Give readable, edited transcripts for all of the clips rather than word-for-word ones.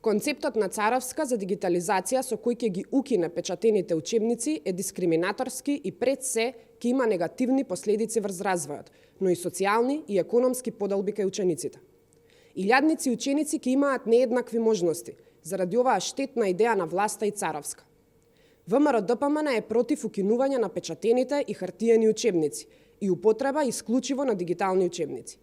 Концептот на Царовска за дигитализација со кој ќе ги укине печатените учебници е дискриминаторски и пред се ќе има негативни последици врз развојот, но и социјални и економски подолби кај учениците. Илјадници ученици ќе имаат нееднакви можности заради оваа штетна идеја на власта и Царовска. ВМРО-ДПМН е против укинување на печатените и хартиени учебници и употреба исклучиво на дигитални учебници.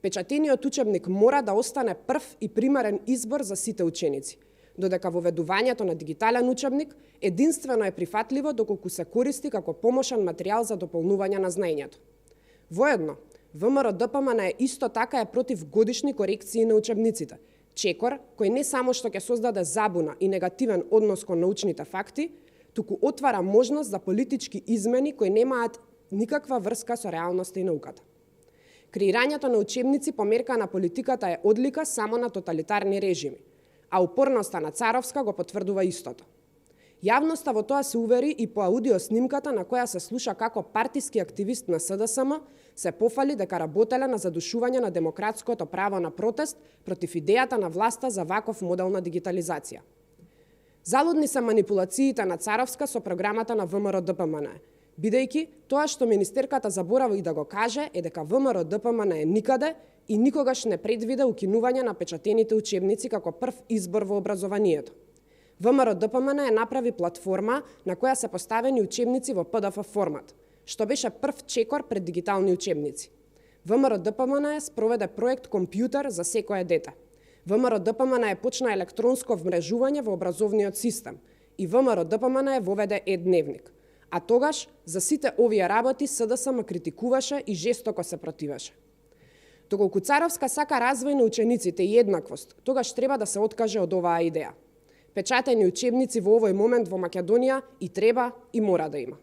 Печатениот учебник мора да остане прв и примерен избор за сите ученици, додека воведувањето на дигитален учебник единствено е прифатливо доколку се користи како помошен материјал за дополнување на знаењето. Воедно, ВМРО-ДПМН исто така е против годишни корекции на учебниците, чекор кој не само што ќе создаде забуна и негативен однос кон научните факти, туку отвара можност за политички измени кои немаат никаква врска со реалноста и науката. Креирањето на учебници по мерка на политиката е одлика само на тоталитарни режими, а упорноста на Царовска го потврдува истото. Јавноста во тоа се увери и по аудиоснимката на која се слуша како партиски активист на СДСМ се пофали дека работеле на задушување на демократското право на протест против идејата на власта за ваков модел на дигитализација. Залудни се манипулациите на Царовска со програмата на ВМРО-ДПМН, бидејќи тоа што министерката заборави и да го каже е дека ВМРО-ДПМН е никаде и никогаш не предвиде укинување на печатените учебници како прв избор во образованието. ВМРО-ДПМН направи платформа на која се поставени учебници во PDF формат, што беше прв чекор пред дигитални учебници. ВМРО-ДПМН спроведе проект Компјутер за секое дете. ВМРО-ДПМН почна електронско вмрежување во образовниот систем и ВМРО-ДПМН воведе е-дневник. А тогаш за сите овие работи СДСМ критикуваше и жестоко се противеше. Доколку Царовска сака развој на учениците и еднаквост, тогаш треба да се откаже од оваа идеја. Печатени учебници во овој момент во Македонија и треба и мора да има.